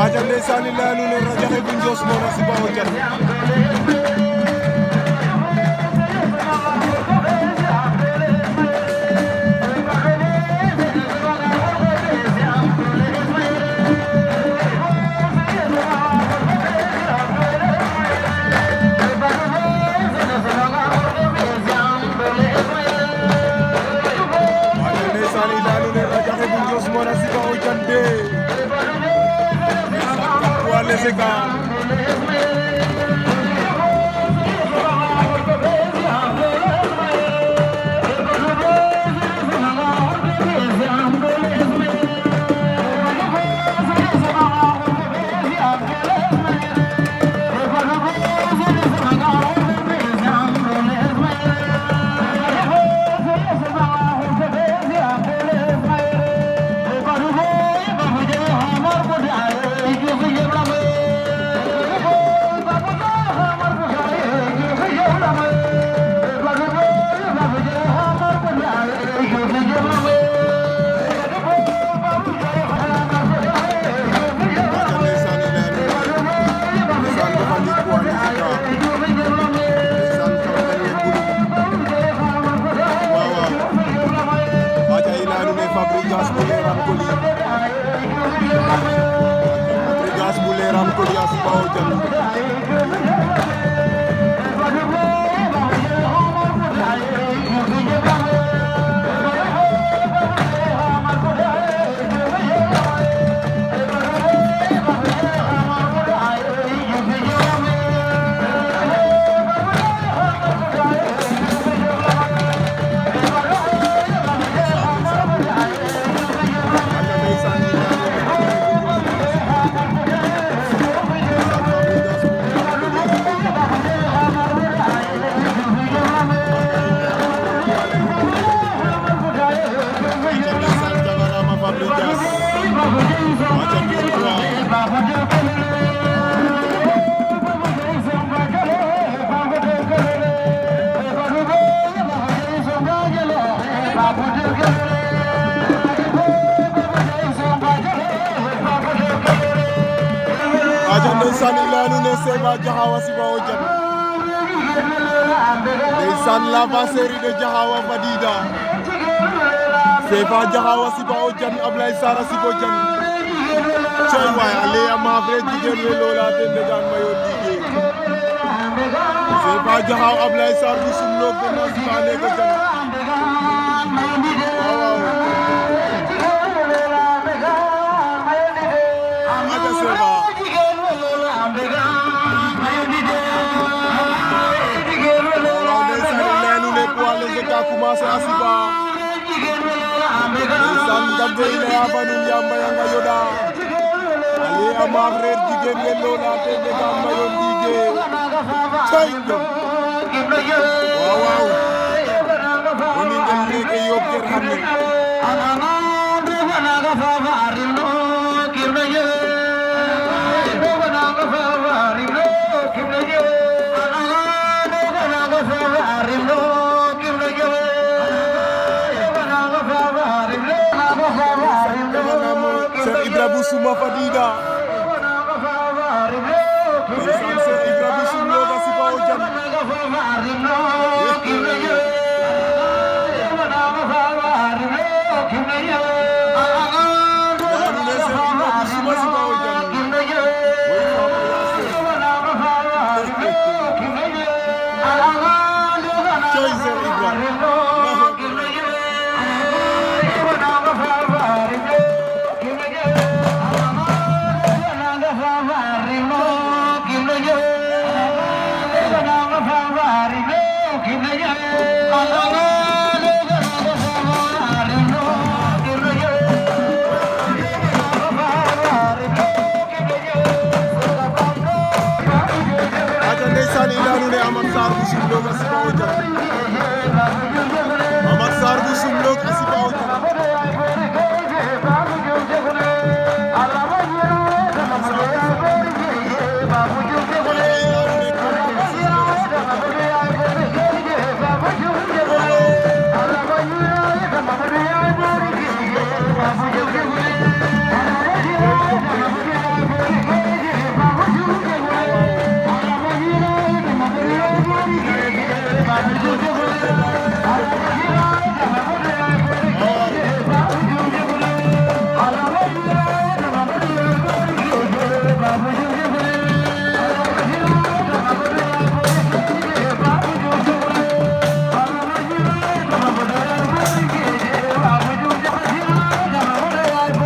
aja ndeysaan la nu ne rajaxe bu Ndios moo na si Bawo Diagne Mona si Bawo Diagne wala seka Gas buleram ko dia si Bawo Diagne aja ndeysaan la nu ne Seba Jaxawa si Bawo Diagne ndeysaan la va série de Jaxawa Fadida Seba Jaxawa si Bawo Diagne Ablaye Sara si Bawo Diagne cey waay ale ama vrai jigéen we loola den de gaan mayo liggéey Seba Jaxawa Ablaye Sara bu sum noog de no si baane ko Diagne waaw aja Seba ka commencé asiba ndeysaan gambe ina yafa nun yamba yanga yoda ale ama frère jigéen ngeen loola te de gaan mayo ndige cay jom waaw oni ngeen reke yob ker xamne Busuma Fadida Ibra Busuma si Bawo Diagne